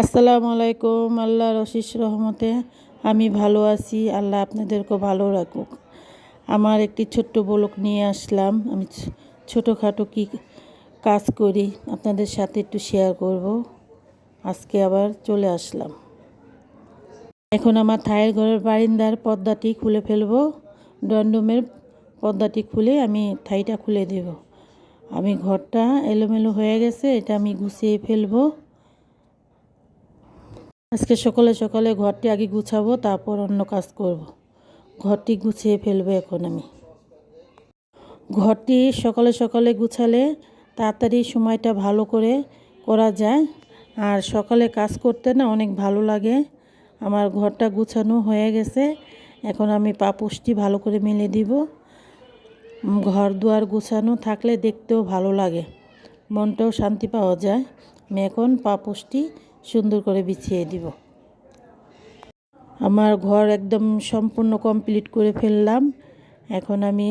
আসসালামু আলাইকুম। আল্লাহর অশেষ রহমতে আমি ভালো আছি। আল্লাহ আপনাদেরকেও ভালো রাখুক। আমার একটি ছোট্ট ব্লগ নিয়ে আসলাম। আমি ছোটোখাটো কি কাজ করি আপনাদের সাথে একটু শেয়ার করব। আজকে আবার চলে আসলাম। এখন আমার থায়ের ঘরের বারিন্দার পর্দাটি খুলে ফেলবো। ড্রয়িং পর্দাটি খুলে আমি থাইটা খুলে দেব। আমি ঘরটা এলোমেলো হয়ে গেছে, এটা আমি গুছিয়ে ফেলবো। আজকে সকালে সকালে ঘরটি আগে গুছাবো, তারপর অন্য কাজ করব। ঘরটি গুছিয়ে ফেলবো এখন আমি। ঘরটি সকালে সকালে গুছালে তাড়াতাড়ি সময়টা ভালো করে করা যায়। আর সকালে কাজ করতে না অনেক ভালো লাগে। আমার ঘরটা গুছানো হয়ে গেছে। এখন আমি পাপোশটি ভালো করে মেলে দিব। ঘর দুয়ার গুছানো থাকলে দেখতেও ভালো লাগে, মনটাও শান্তি পাওয়া যায়। আমি এখন পাপোশটি সুন্দর করে বিছিয়ে দিব। আমার ঘর একদম সম্পূর্ণ কমপ্লিট করে ফেললাম। এখন আমি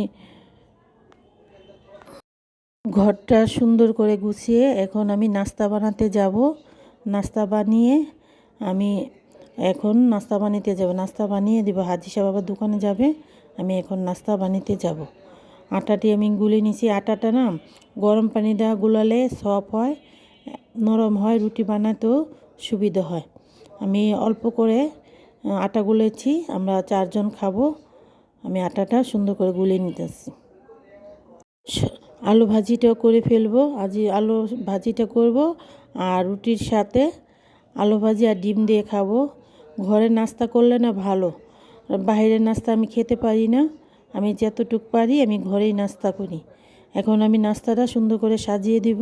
ঘরটা সুন্দর করে গুছিয়ে এখন আমি নাস্তা বানাতে যাব। নাস্তা বানিয়ে আমি এখন নাস্তা বানাতে যাব। নাস্তা বানিয়ে দিব। হাজি সাহেব আবার দোকানে যাবে, আমি এখন নাস্তা বানাতে যাব। আটাটি আমি গুলে নিয়েছি। আটাটা না গরম পানি দেওয়া গুলালে সফট হয়, নরম হয়, রুটি বানাতেও সুবিধা হয়। আমি অল্প করে আটা গুলেছি, আমরা 4 জন খাবো। আমি আটাটা সুন্দর করে গুলে নিতেছি। আলু ভাজিটাও করে ফেলবো। আজ আলু ভাজিটা করব, আর রুটির সাথে আলু ভাজি আর ডিম দিয়ে খাবো। ঘরে নাস্তা করলে না ভালো, বাইরের নাস্তা আমি খেতে পারি না। আমি যতটুকু পারি আমি ঘরেই নাস্তা করি। এখন আমি নাস্তাটা সুন্দর করে সাজিয়ে দিব।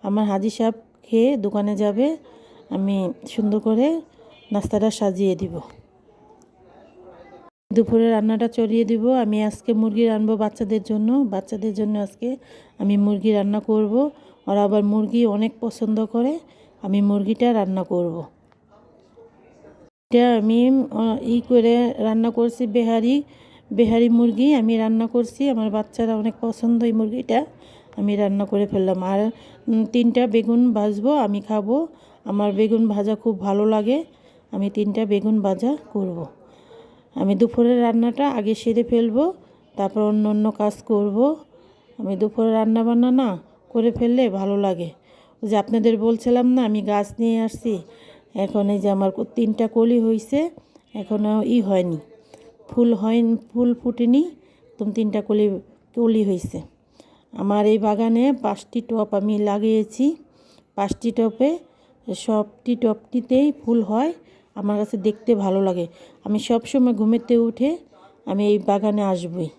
আমার হাজি সাহেব খেয়ে দোকানে যাবে, আমি সুন্দর করে নাস্তাটা সাজিয়ে দিব। দুপুরে রান্নাটা চড়িয়ে দিব। আমি আজকে মুরগি রান্নবো বাচ্চাদের জন্য আজকে আমি মুরগি রান্না করব। ওরা আবার মুরগি অনেক পছন্দ করে, আমি মুরগিটা রান্না করব। এটা আমি করে রান্না করছি, বেহারি মুরগি আমি রান্না করছি। আমার বাচ্চারা অনেক পছন্দ এই মুরগিটা, আমি রান্না করে ফেললাম। আর 3টা বেগুন ভাজবো, আমি খাবো। আমার বেগুন ভাজা খুব ভালো লাগে, আমি 3টা বেগুন ভাজা করব। আমি দুপুরের রান্নাটা আগে সেরে ফেলবো, তারপর অন্য কাজ করব। আমি দুপুরে রান্না বান্না না করে ফেললে ভালো লাগে। ওই যে আপনাদের বলছিলাম না আমি গাছ নিয়ে আসছি, এখন এই যে আমার 3টা কলি হয়েছে, এখনও হয়নি, ফুল ফুটেনি, তো 3টা কলি হয়েছে। আমার এই বাগানে 5টি টব আমি লাগিয়েছি। 5টি টবে সবটি টবটিতেই ফুল হয়। আমার কাছে দেখতে ভালো লাগে। আমি সব সময় ঘুমেতে উঠে আমি এই বাগানে আসবই।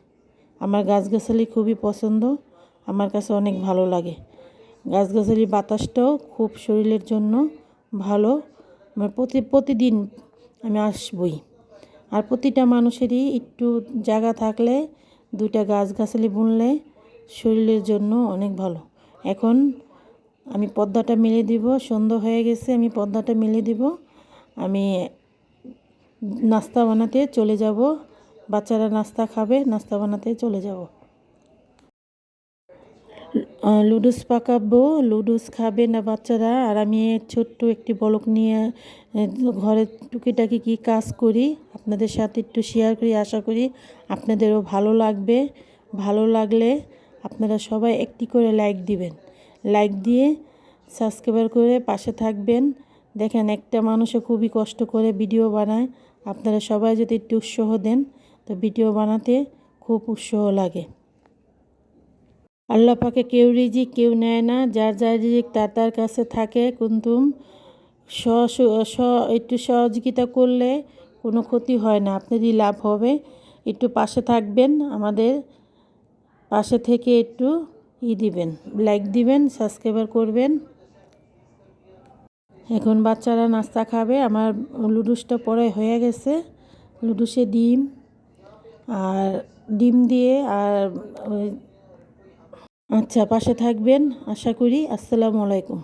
আমার গাছগাছালি খুবই পছন্দ, আমার কাছে অনেক ভালো লাগে। গাছগাছালির বাতাসটাও খুব শরীরের জন্য ভালো। আমার প্রতিদিন আমি আসবই। আর প্রতিটা মানুষেরই একটু জায়গা থাকলে 2টা গাছগাছালি বুনলে শরীরের জন্য অনেক ভালো। এখন আমি পর্দাটা মেলে দিব। সন্ধ্যা হয়ে গেছে, আমি পর্দাটা মেলে দিব। আমি নাস্তা বানাতে চলে যাব। বাচ্চারা নাস্তা খাবে, নাস্তা বানাতে চলে যাব। লুডুস পাকাবো, লুডুস খাবে না বাচ্চারা। আর আমি ছোট্ট একটি ব্লগ নিয়ে ঘরে টুকিটাকি কী কাজ করি আপনাদের সাথে একটু শেয়ার করি। আশা করি আপনাদেরও ভালো লাগবে। ভালো লাগলে আপনারা সবাই একটি করে লাইক দিবেন। লাইক দিয়ে সাবস্ক্রাইব করে পাশে থাকবেন। দেখেন একটা মানুষও খুবই কষ্ট করে ভিডিও বানায়। আপনারা সবাই যদি একটু উৎসাহ দেন তো ভিডিও বানাতে খুব উৎসাহ লাগে। আল্লাহ পাকে কেউ রিজিক কেউ নেয় না, যার যার রিজিক তার তার কাছে থাকে। কিন্তু একটু সহযোগিতা করলে কোনো ক্ষতি হয় না, আপনারই লাভ হবে। একটু পাশে থাকবেন, আমাদের পাশে থেকে একটু দিবেন, লাইক দিবেন, সাবস্ক্রাইব করবেন। এখন বাচ্চারা নাস্তা খাবে। আমার লুডুসটা পরে হয়ে গেছে। লুডুসে ডিম দিয়ে আর আচ্ছা, পাশে থাকবেন আশা করি। আসসালামু আলাইকুম।